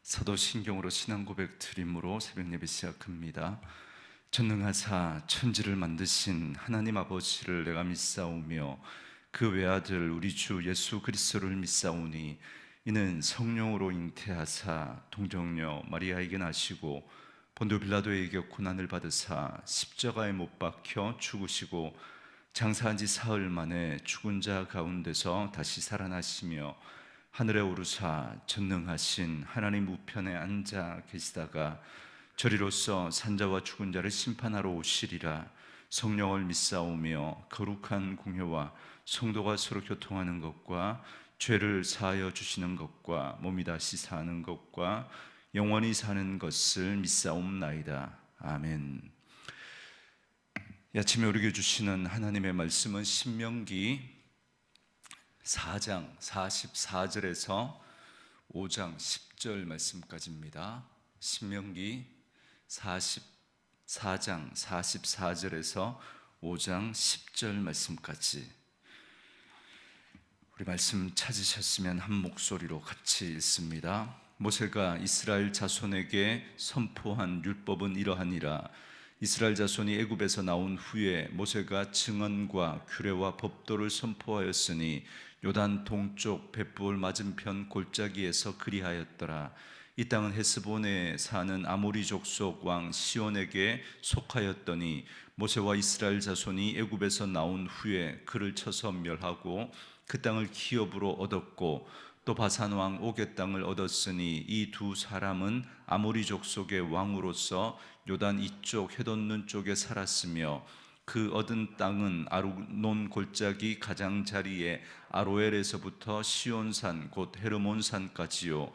사도신경으로 신앙 고백 드림으로 새벽 예배 시작합니다. 전능하사 천지를 만드신 하나님 아버지를 내가 믿사오며 그 외아들 우리 주 예수 그리스도를 믿사오니 이는 성령으로 잉태하사 동정녀 마리아에게 나시고 본도 빌라도에게 고난을 받으사 십자가에 못 박혀 죽으시고 장사한 지 사흘 만에 죽은 자 가운데서 다시 살아나시며 하늘에 오르사 전능하신 하나님 우편에 앉아 계시다가 저리로서 산자와 죽은 자를 심판하러 오시리라. 성령을 믿사오며 거룩한 공회와 성도가 서로 교통하는 것과 죄를 사하여 주시는 것과 몸이 다시 사는 것과 영원히 사는 것을 믿사옵나이다. 아멘. 이 아침에 우리에게 주시는 하나님의 말씀은 신명기 4장 44절에서 5장 10절 말씀까지입니다. 신명기 44장 44절에서 5장 10절 말씀까지. 우리 말씀 찾으셨으면 한 목소리로 같이 읽습니다. 모세가 이스라엘 자손에게 선포한 율법은 이러하니라. 이스라엘 자손이 애굽에서 나온 후에 모세가 증언과 규례와 법도를 선포하였으니 요단 동쪽 벳부을 맞은편 골짜기에서 그리하였더라. 이 땅은 헤스본에 사는 아모리족 속 왕 시온에게 속하였더니 모세와 이스라엘 자손이 애굽에서 나온 후에 그를 쳐서 멸하고 그 땅을 기업으로 얻었고 또 바산 왕 옥의 땅을 얻었으니 이 두 사람은 아모리족 속의 왕으로서 요단 이쪽 헤돈눈 쪽에 살았으며 그 얻은 땅은 아르논 골짜기 가장자리에 아로엘에서부터 시온산 곧 헤르몬산까지요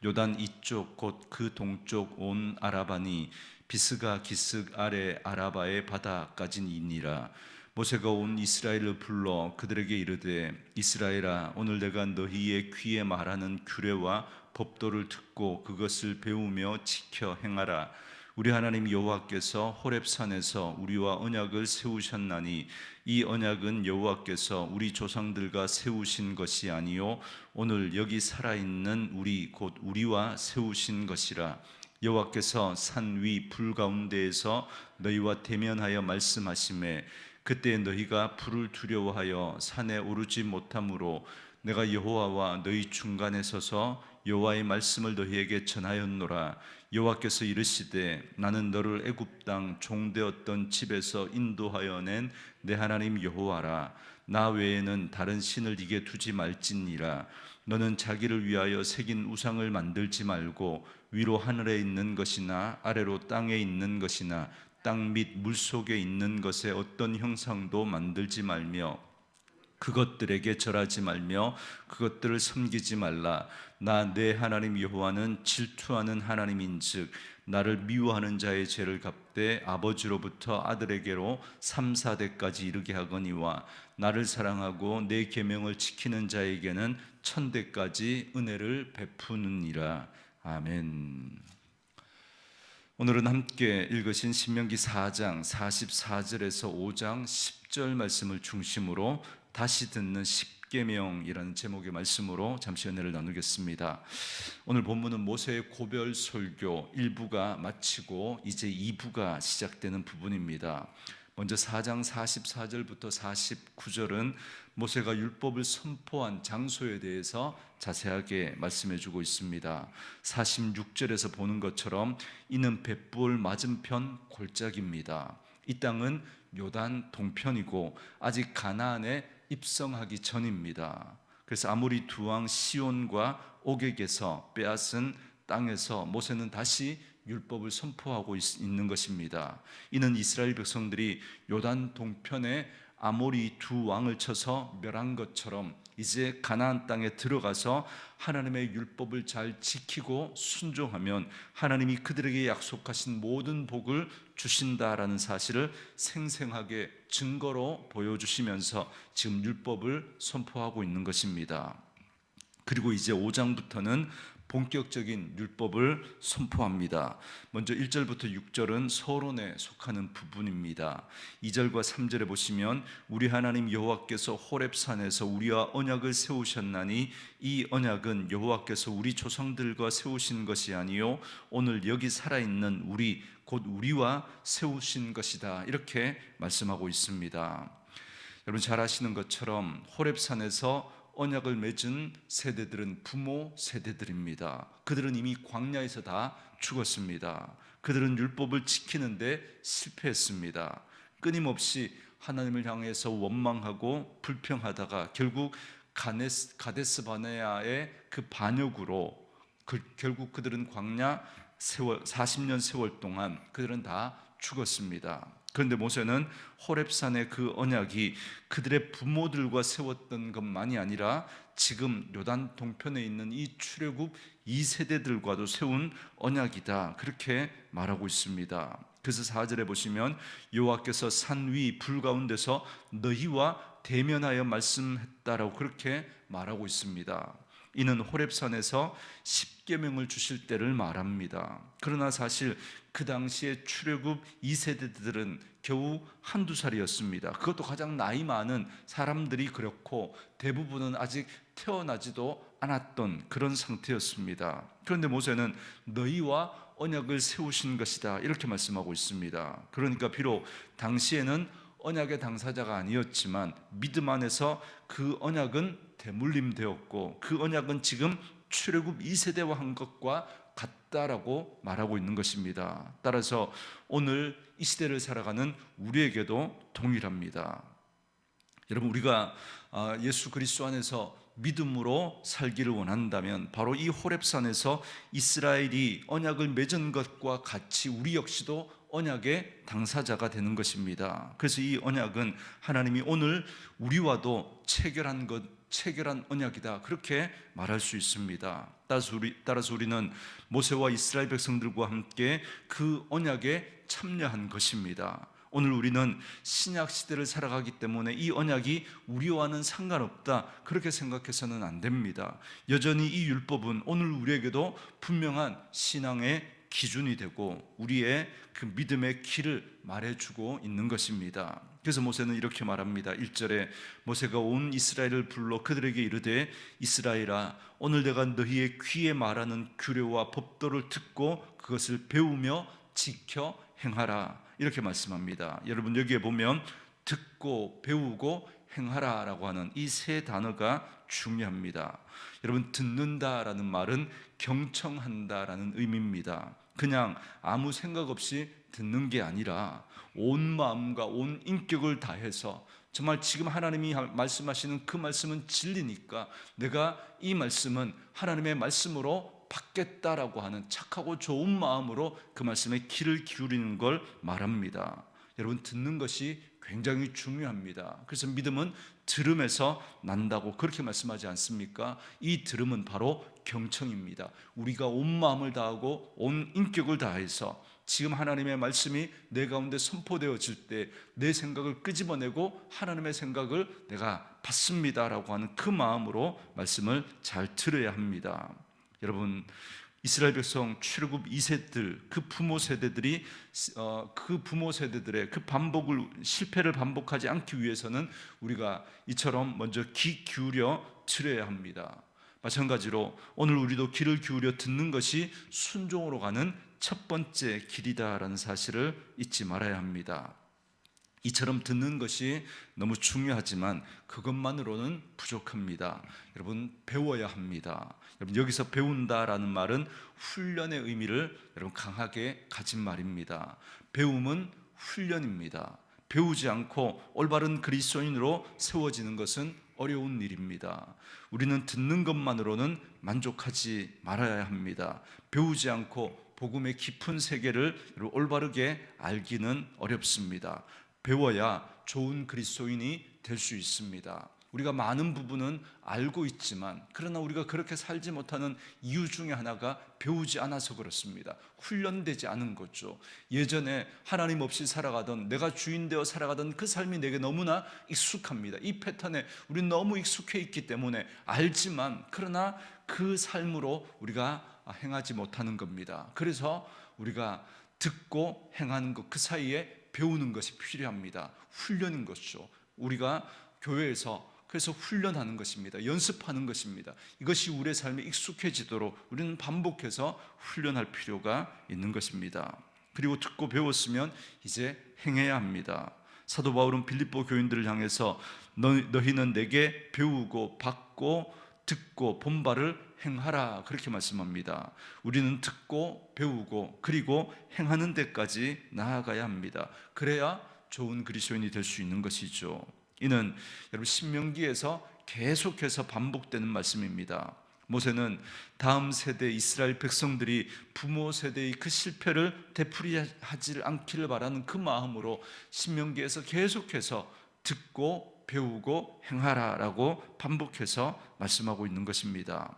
요단 이쪽 곧 그 동쪽 온 아라바니 비스가 기슭 아래 아라바의 바다까지니라. 모세가 온 이스라엘을 불러 그들에게 이르되 이스라엘아 오늘 내가 너희의 귀에 말하는 규례와 법도를 듣고 그것을 배우며 지켜 행하라. 우리 하나님 여호와께서 호렙산에서 우리와 언약을 세우셨나니 이 언약은 여호와께서 우리 조상들과 세우신 것이 아니요 오늘 여기 살아있는 우리 곧 우리와 세우신 것이라. 여호와께서 산 위 불 가운데에서 너희와 대면하여 말씀하시매 그때 너희가 불을 두려워하여 산에 오르지 못하므로 내가 여호와와 너희 중간에 서서 여호와의 말씀을 너희에게 전하였노라. 여호와께서 이르시되 나는 너를 애굽 땅 종되었던 집에서 인도하여 낸 내 하나님 여호와라. 나 외에는 다른 신을 네게 두지 말지니라. 너는 자기를 위하여 새긴 우상을 만들지 말고 위로 하늘에 있는 것이나 아래로 땅에 있는 것이나 땅 및 물속에 있는 것에 어떤 형상도 만들지 말며 그것들에게 절하지 말며 그것들을 섬기지 말라. 나 내 하나님 여호와는 질투하는 하나님인즉 나를 미워하는 자의 죄를 갚되 아버지로부터 아들에게로 3, 4대까지 이르게 하거니와 나를 사랑하고 내 계명을 지키는 자에게는 1000대까지 은혜를 베푸느니라. 아멘. 오늘은 함께 읽으신 신명기 4장 44절에서 5장 10절 말씀을 중심으로 다시 듣는 십계명이라는 제목의 말씀으로 잠시 은혜를 나누겠습니다. 오늘 본문은 모세의 고별 설교 1부가 마치고 이제 2부가 시작되는 부분입니다. 먼저 4장 44절부터 49절은 모세가 율법을 선포한 장소에 대해서 자세하게 말씀해 주고 있습니다. 46절에서 보는 것처럼 이는 벳부을 맞은편 골짜기입니다. 이 땅은 요단 동편이고 아직 가나안에 입성하기 전입니다. 그래서 아모리 두 왕 시온과 옥에게서 빼앗은 땅에서 모세는 다시 율법을 선포하고 있는 것입니다. 이는 이스라엘 백성들이 요단 동편에 아모리 두 왕을 쳐서 멸한 것처럼 이제 가나안 땅에 들어가서 하나님의 율법을 잘 지키고 순종하면 하나님이 그들에게 약속하신 모든 복을 주신다라는 사실을 생생하게 증거로 보여주시면서 지금 율법을 선포하고 있는 것입니다. 그리고 이제 5장부터는 본격적인 율법을 선포합니다. 먼저 1절부터 6절은 서론에 속하는 부분입니다. 2절과 3절에 보시면 우리 하나님 여호와께서 호렙산에서 우리와 언약을 세우셨나니 이 언약은 여호와께서 우리 조상들과 세우신 것이 아니요 오늘 여기 살아있는 우리 곧 우리와 세우신 것이다. 이렇게 말씀하고 있습니다. 여러분 잘 아시는 것처럼 호렙산에서 언약을 맺은 세대들은 부모 세대들입니다. 그들은 이미 광야에서 다 죽었습니다. 그들은 율법을 지키는데 실패했습니다. 끊임없이 하나님을 향해서 원망하고 불평하다가 결국 가데스 바네아의 그 반역으로 결국 그들은 광야 40년 세월 동안 그들은 다 죽었습니다. 그런데 모세는 호렙산의 그 언약이 그들의 부모들과 세웠던 것만이 아니라 지금 요단 동편에 있는 이 출애굽 2세대들과도 세운 언약이다, 그렇게 말하고 있습니다. 그래서 4절에 보시면 여호와께서 산 위 불 가운데서 너희와 대면하여 말씀했다라고 그렇게 말하고 있습니다. 이는 호렙산에서 십계명을 주실 때를 말합니다. 그러나 사실 그 당시에 출애굽 2세대들은 겨우 한두 살이었습니다. 그것도 가장 나이 많은 사람들이 그렇고 대부분은 아직 태어나지도 않았던 그런 상태였습니다. 그런데 모세는 너희와 언약을 세우신 것이다, 이렇게 말씀하고 있습니다. 그러니까 비록 당시에는 언약의 당사자가 아니었지만 믿음 안에서 그 언약은 대물림되었고 그 언약은 지금 출애굽 2세대와 한 것과 같다라고 말하고 있는 것입니다. 따라서 오늘 이 시대를 살아가는 우리에게도 동일합니다. 여러분 우리가 예수 그리스도 안에서 믿음으로 살기를 원한다면 바로 이 호렙산에서 이스라엘이 언약을 맺은 것과 같이 우리 역시도 언약의 당사자가 되는 것입니다. 그래서 이 언약은 하나님이 오늘 우리와도 체결한 언약이다, 그렇게 말할 수 있습니다. 따라서 우리는 모세와 이스라엘 백성들과 함께 그 언약에 참여한 것입니다. 오늘 우리는 신약 시대를 살아가기 때문에 이 언약이 우리와는 상관없다, 그렇게 생각해서는 안 됩니다. 여전히 이 율법은 오늘 우리에게도 분명한 신앙의 기준이 되고 우리의 그 믿음의 길을 말해주고 있는 것입니다. 그래서 모세는 이렇게 말합니다. 1절에 모세가 온 이스라엘을 불러 그들에게 이르되 이스라엘아 오늘 내가 너희의 귀에 말하는 규례와 법도를 듣고 그것을 배우며 지켜 행하라, 이렇게 말씀합니다. 여러분 여기에 보면 듣고 배우고 행하라라고 하는 이 세 단어가 중요합니다. 여러분 듣는다라는 말은 경청한다라는 의미입니다. 그냥 아무 생각 없이 듣는 게 아니라 온 마음과 온 인격을 다해서 정말 지금 하나님이 말씀하시는 그 말씀은 진리니까 내가 이 말씀은 하나님의 말씀으로 받겠다라고 하는 착하고 좋은 마음으로 그 말씀에 귀를 기울이는 걸 말합니다. 여러분 듣는 것이 굉장히 중요합니다. 그래서 믿음은 들음에서 난다고 그렇게 말씀하지 않습니까? 이 들음은 바로 경청입니다. 우리가 온 마음을 다하고 온 인격을 다해서 지금 하나님의 말씀이 내 가운데 선포되어질 때 내 생각을 끄집어내고 하나님의 생각을 내가 받습니다라고 하는 그 마음으로 말씀을 잘 들어야 합니다. 여러분 이스라엘 백성 출애굽 2세들 그 부모 세대들이 그 부모 세대들의 그 실패를 반복하지 않기 위해서는 우리가 이처럼 먼저 귀 기울여 들어야 합니다. 마찬가지로 오늘 우리도 귀를 기울여 듣는 것이 순종으로 가는 첫 번째 길이다라는 사실을 잊지 말아야 합니다. 이처럼 듣는 것이 너무 중요하지만 그것만으로는 부족합니다. 여러분 배워야 합니다. 여러분 여기서 배운다라는 말은 훈련의 의미를 여러분 강하게 가진 말입니다. 배움은 훈련입니다. 배우지 않고 올바른 그리스도인으로 세워지는 것은 어려운 일입니다. 우리는 듣는 것만으로는 만족하지 말아야 합니다. 배우지 않고 복음의 깊은 세계를 올바르게 알기는 어렵습니다. 배워야 좋은 그리스도인이 될 수 있습니다. 우리가 많은 부분은 알고 있지만, 그러나 우리가 그렇게 살지 못하는 이유 중에 하나가 배우지 않아서 그렇습니다. 훈련되지 않은 거죠. 예전에 하나님 없이 살아가던, 내가 주인 되어 살아가던 그 삶이 내게 너무나 익숙합니다. 이 패턴에 우리는 너무 익숙해 있기 때문에 알지만, 그러나 그 삶으로 우리가 행하지 못하는 겁니다. 그래서 우리가 듣고 행하는 것, 그 사이에 배우는 것이 필요합니다. 훈련인 것이죠. 우리가 교회에서 그래서 훈련하는 것입니다. 연습하는 것입니다. 이것이 우리의 삶에 익숙해지도록 우리는 반복해서 훈련할 필요가 있는 것입니다. 그리고 듣고 배웠으면 이제 행해야 합니다. 사도 바울은 빌립보 교인들을 향해서 너희는 내게 배우고 받고 듣고 본 바를 행하라, 그렇게 말씀합니다. 우리는 듣고 배우고 그리고 행하는 데까지 나아가야 합니다. 그래야 좋은 그리스도인이 될 수 있는 것이죠. 이는 여러분 신명기에서 계속해서 반복되는 말씀입니다. 모세는 다음 세대 이스라엘 백성들이 부모 세대의 그 실패를 되풀이하지 않기를 바라는 그 마음으로 신명기에서 계속해서 듣고 배우고 행하라라고 반복해서 말씀하고 있는 것입니다.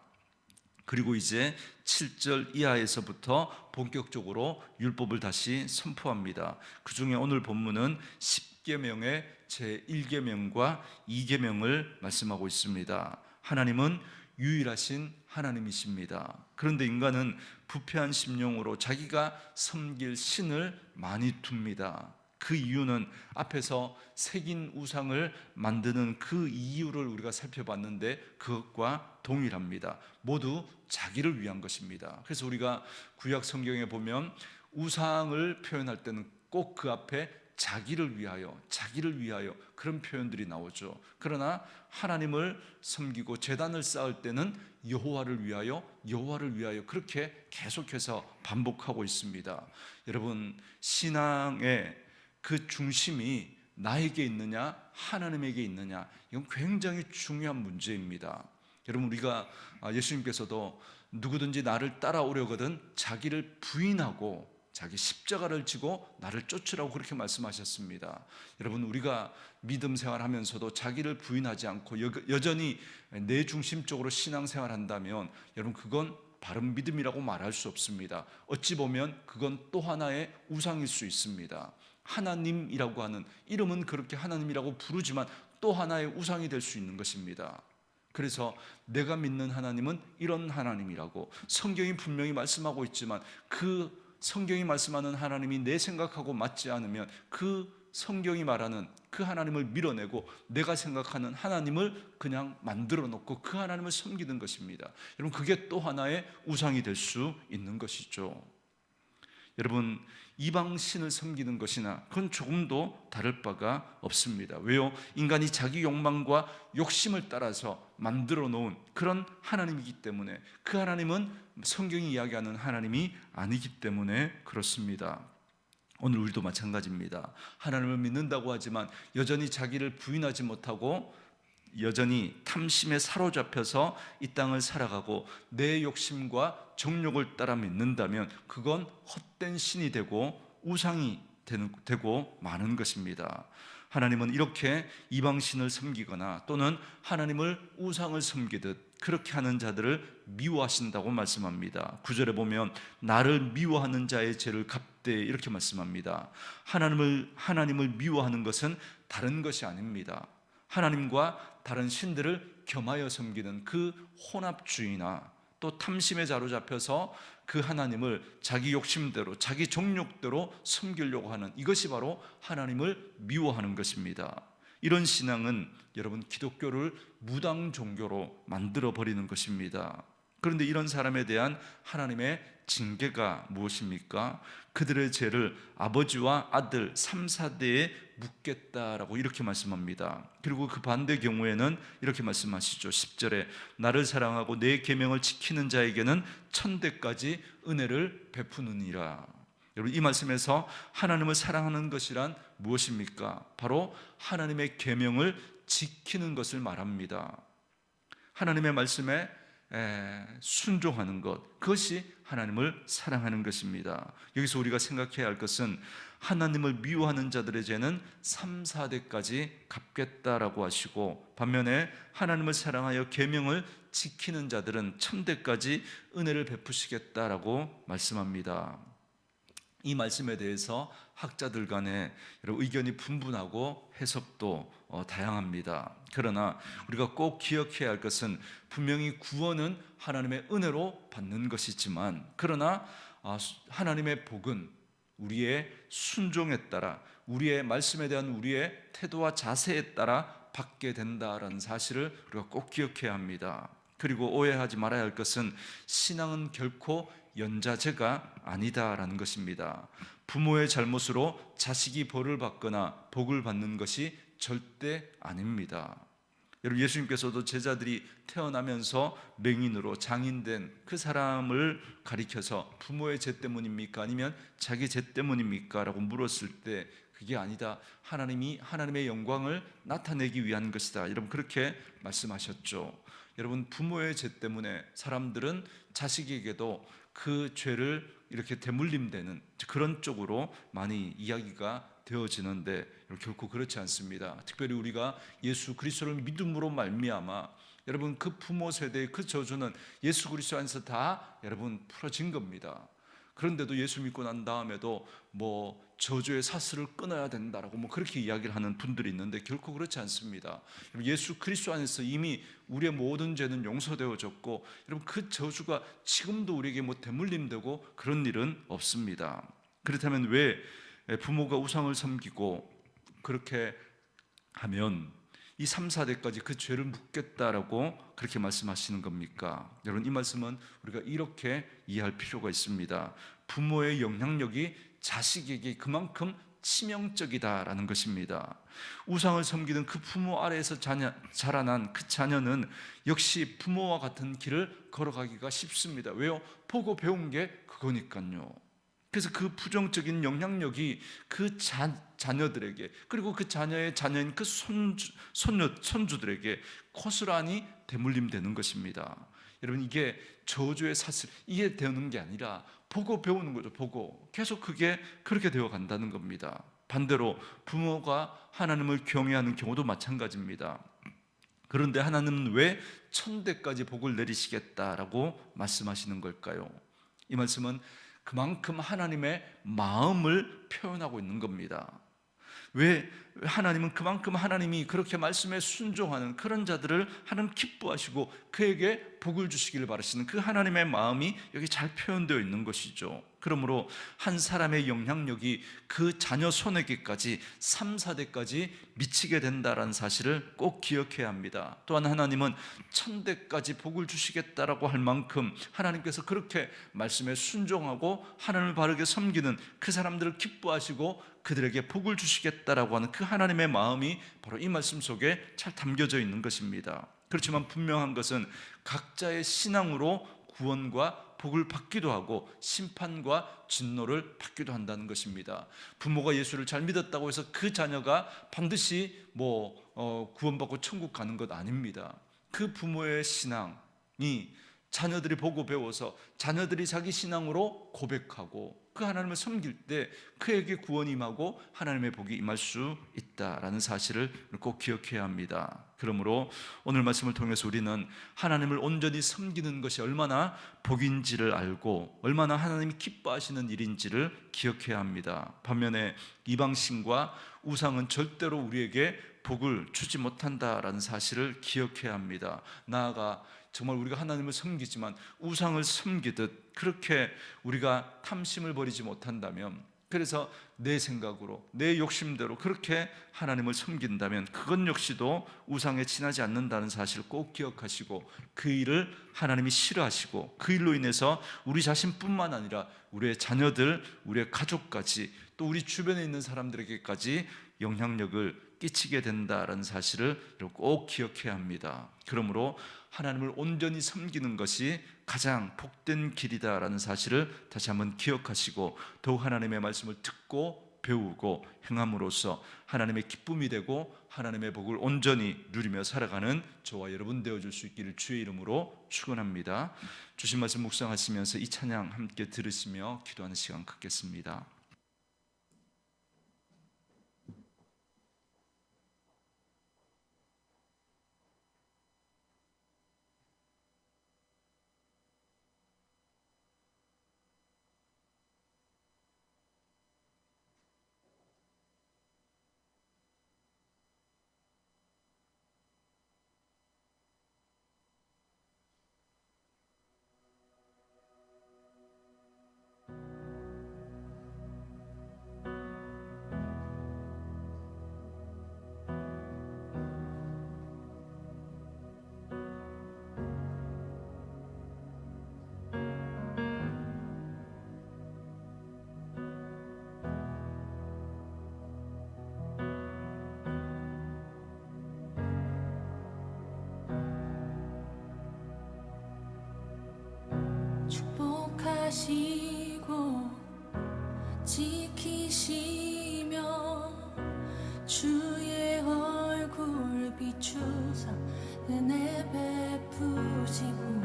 그리고 이제 7절 이하에서부터 본격적으로 율법을 다시 선포합니다. 그 중에 오늘 본문은 10계명의 제1계명과 2계명을 말씀하고 있습니다. 하나님은 유일하신 하나님이십니다. 그런데 인간은 부패한 심령으로 자기가 섬길 신을 많이 둡니다. 그 이유는 앞에서 새긴 우상을 만드는 그 이유를 우리가 살펴봤는데 그것과 동일합니다. 모두 자기를 위한 것입니다. 그래서 우리가 구약 성경에 보면 우상을 표현할 때는 꼭 그 앞에 자기를 위하여 그런 표현들이 나오죠. 그러나 하나님을 섬기고 제단을 쌓을 때는 여호와를 위하여 그렇게 계속해서 반복하고 있습니다. 여러분, 신앙의 그 중심이 나에게 있느냐 하나님에게 있느냐, 이건 굉장히 중요한 문제입니다. 여러분, 우리가 예수님께서도 누구든지 나를 따라오려거든 자기를 부인하고 자기 십자가를 지고 나를 쫓으라고 그렇게 말씀하셨습니다. 여러분, 우리가 믿음 생활하면서도 자기를 부인하지 않고 여전히 내 중심적으로 신앙생활 한다면 여러분, 그건 바른 믿음이라고 말할 수 없습니다. 어찌 보면 그건 또 하나의 우상일 수 있습니다. 하나님이라고 하는 이름은 그렇게 하나님이라고 부르지만 또 하나의 우상이 될 수 있는 것입니다. 그래서 내가 믿는 하나님은 이런 하나님이라고 성경이 분명히 말씀하고 있지만 그 성경이 말씀하는 하나님이 내 생각하고 맞지 않으면 그 성경이 말하는 그 하나님을 밀어내고 내가 생각하는 하나님을 그냥 만들어 놓고 그 하나님을 섬기는 것입니다. 여러분, 그게 또 하나의 우상이 될 수 있는 것이죠. 여러분, 이방신을 섬기는 것이나 그건 조금도 다를 바가 없습니다. 왜요? 인간이 자기 욕망과 욕심을 따라서 만들어 놓은 그런 하나님이기 때문에, 그 하나님은 성경이 이야기하는 하나님이 아니기 때문에 그렇습니다. 오늘 우리도 마찬가지입니다. 하나님을 믿는다고 하지만 여전히 자기를 부인하지 못하고 여전히 탐심에 사로잡혀서 이 땅을 살아가고 내 욕심과 정욕을 따라 믿는다면 그건 헛된 신이 되고 우상이 되고 마는 것입니다. 하나님은 이렇게 이방신을 섬기거나 또는 하나님을 우상을 섬기듯 그렇게 하는 자들을 미워하신다고 말씀합니다. 9절에 보면 나를 미워하는 자의 죄를 갚되 이렇게 말씀합니다. 하나님을 미워하는 것은 다른 것이 아닙니다. 하나님과 다른 신들을 겸하여 섬기는 그 혼합주의나 또 탐심에 사로잡혀서 그 하나님을 자기 욕심대로 자기 정욕대로 섬기려고 하는 이것이 바로 하나님을 미워하는 것입니다. 이런 신앙은 여러분 기독교를 무당 종교로 만들어 버리는 것입니다. 그런데 이런 사람에 대한 하나님의 징계가 무엇입니까? 그들의 죄를 아버지와 아들 3, 4대에 묻겠다라고 이렇게 말씀합니다. 그리고 그 반대 경우에는 이렇게 말씀하시죠. 10절에 나를 사랑하고 내 계명을 지키는 자에게는 천대까지 은혜를 베푸느니라. 여러분, 이 말씀에서 하나님을 사랑하는 것이란 무엇입니까? 바로 하나님의 계명을 지키는 것을 말합니다. 하나님의 말씀에 순종하는 것, 그것이 하나님을 사랑하는 것입니다. 여기서 우리가 생각해야 할 것은 하나님을 미워하는 자들의 죄는 3, 4대까지 갚겠다라고 하시고, 반면에 하나님을 사랑하여 계명을 지키는 자들은 1000대까지 은혜를 베푸시겠다라고 말씀합니다. 이 말씀에 대해서 학자들 간에 의견이 분분하고 해석도 다양합니다. 그러나 우리가 꼭 기억해야 할 것은 분명히 구원은 하나님의 은혜로 받는 것이지만, 그러나 하나님의 복은 우리의 순종에 따라, 우리의 말씀에 대한 우리의 태도와 자세에 따라 받게 된다라는 사실을 우리가 꼭 기억해야 합니다. 그리고 오해하지 말아야 할 것은 신앙은 결코 연좌제가 아니다라는 것입니다. 부모의 잘못으로 자식이 벌을 받거나 복을 받는 것이 절대 아닙니다. 여러분, 예수님께서도 제자들이 태어나면서 맹인으로 장인된 그 사람을 가리켜서 부모의 죄 때문입니까? 아니면 자기 죄 때문입니까? 라고 물었을 때 그게 아니다, 하나님의 영광을 나타내기 위한 것이다, 여러분 그렇게 말씀하셨죠. 여러분, 부모의 죄 때문에 사람들은 자식에게도 그 죄를 이렇게 대물림되는 그런 쪽으로 많이 이야기가 되어지는데 결코 그렇지 않습니다. 특별히 우리가 예수 그리스도를 믿음으로 말미암아, 여러분 그 부모 세대의 그 저주는 예수 그리스도 안에서 다 여러분 풀어진 겁니다. 그런데도 예수 믿고 난 다음에도 저주의 사슬을 끊어야 된다라고 그렇게 이야기를 하는 분들이 있는데 결코 그렇지 않습니다. 예수 그리스도 안에서 이미 우리의 모든 죄는 용서되어졌고, 여러분 그 저주가 지금도 우리에게 대물림되고 그런 일은 없습니다. 그렇다면 왜 부모가 우상을 섬기고 그렇게 하면 이 3, 4대까지 그 죄를 묻겠다라고 그렇게 말씀하시는 겁니까? 여러분, 이 말씀은 우리가 이렇게 이해할 필요가 있습니다. 부모의 영향력이 자식에게 그만큼 치명적이다라는 것입니다. 우상을 섬기는 그 부모 아래에서 자라난 그 자녀는 역시 부모와 같은 길을 걸어가기가 쉽습니다. 왜요? 보고 배운 게 그거니까요. 그래서 그 부정적인 영향력이 그 자녀들에게, 그리고 그 자녀의 자녀인 그 손주들에게 고스란히 대물림되는 것입니다. 여러분, 이게 저주의 사슬, 이게 되는 게 아니라 보고 배우는 거죠. 보고 계속 그게 그렇게 되어 간다는 겁니다. 반대로 부모가 하나님을 경외하는 경우도 마찬가지입니다. 그런데 하나님은 왜 1000대까지 복을 내리시겠다라고 말씀하시는 걸까요? 이 말씀은 그만큼 하나님의 마음을 표현하고 있는 겁니다. 왜 하나님은 그만큼 하나님이 그렇게 말씀에 순종하는 그런 자들을 하나님 기뻐하시고 그에게 복을 주시기를 바라시는 그 하나님의 마음이 여기 잘 표현되어 있는 것이죠. 그러므로 한 사람의 영향력이 그 자녀 손에게까지 3, 4대까지 미치게 된다는 사실을 꼭 기억해야 합니다. 또한 하나님은 1000대까지 복을 주시겠다라고 할 만큼 하나님께서 그렇게 말씀에 순종하고 하나님을 바르게 섬기는 그 사람들을 기뻐하시고 그들에게 복을 주시겠다라고 하는 그 하나님의 마음이 바로 이 말씀 속에 잘 담겨져 있는 것입니다. 그렇지만 분명한 것은 각자의 신앙으로 구원과 복을 받기도 하고 심판과 진노를 받기도 한다는 것입니다. 부모가 예수를 잘 믿었다고 해서 그 자녀가 반드시 구원받고 천국 가는 것 아닙니다. 그 부모의 신앙이 자녀들이 보고 배워서 자녀들이 자기 신앙으로 고백하고 그 하나님을 섬길 때 그에게 구원이 임하고 하나님의 복이 임할 수 있다라는 사실을 꼭 기억해야 합니다. 그러므로 오늘 말씀을 통해서 우리는 하나님을 온전히 섬기는 것이 얼마나 복인지를 알고 얼마나 하나님이 기뻐하시는 일인지를 기억해야 합니다. 반면에 이방신과 우상은 절대로 우리에게 복을 주지 못한다라는 사실을 기억해야 합니다. 나아가 정말 우리가 하나님을 섬기지만 우상을 섬기듯 그렇게 우리가 탐심을 버리지 못한다면, 그래서 내 생각으로 내 욕심대로 그렇게 하나님을 섬긴다면 그것 역시도 우상에 지나지 않는다는 사실을 꼭 기억하시고 그 일을 하나님이 싫어하시고 그 일로 인해서 우리 자신뿐만 아니라 우리의 자녀들, 우리의 가족까지 또 우리 주변에 있는 사람들에게까지 영향력을 끼치게 된다는 사실을 꼭 기억해야 합니다. 그러므로 하나님을 온전히 섬기는 것이 가장 복된 길이다라는 사실을 다시 한번 기억하시고 더욱 하나님의 말씀을 듣고 배우고 행함으로써 하나님의 기쁨이 되고 하나님의 복을 온전히 누리며 살아가는 저와 여러분 되어줄 수 있기를 주의 이름으로 축원합니다. 주신 말씀 묵상하시면서 이 찬양 함께 들으시며 기도하는 시간 갖겠습니다. 축복하시고 지키시며 주의 얼굴 비추사 은혜 베푸시고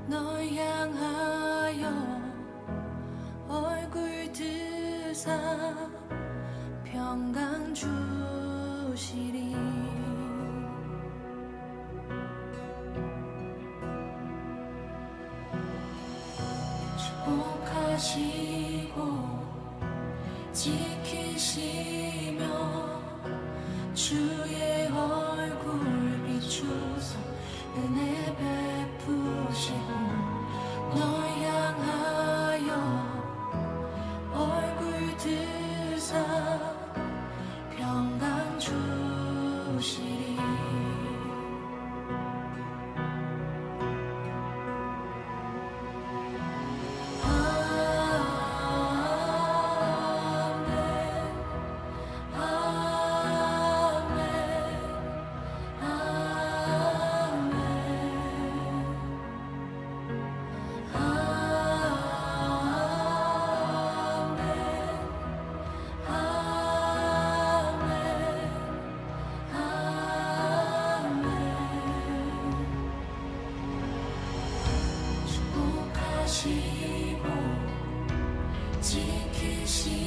널 향하여 얼굴 드사 평강 주시리. 축복하시고 지키시며 주의 얼굴 비추사 은혜 베푸시고 널 향하여 얼굴 드사 평강 주시리. 축복하시고 지키시며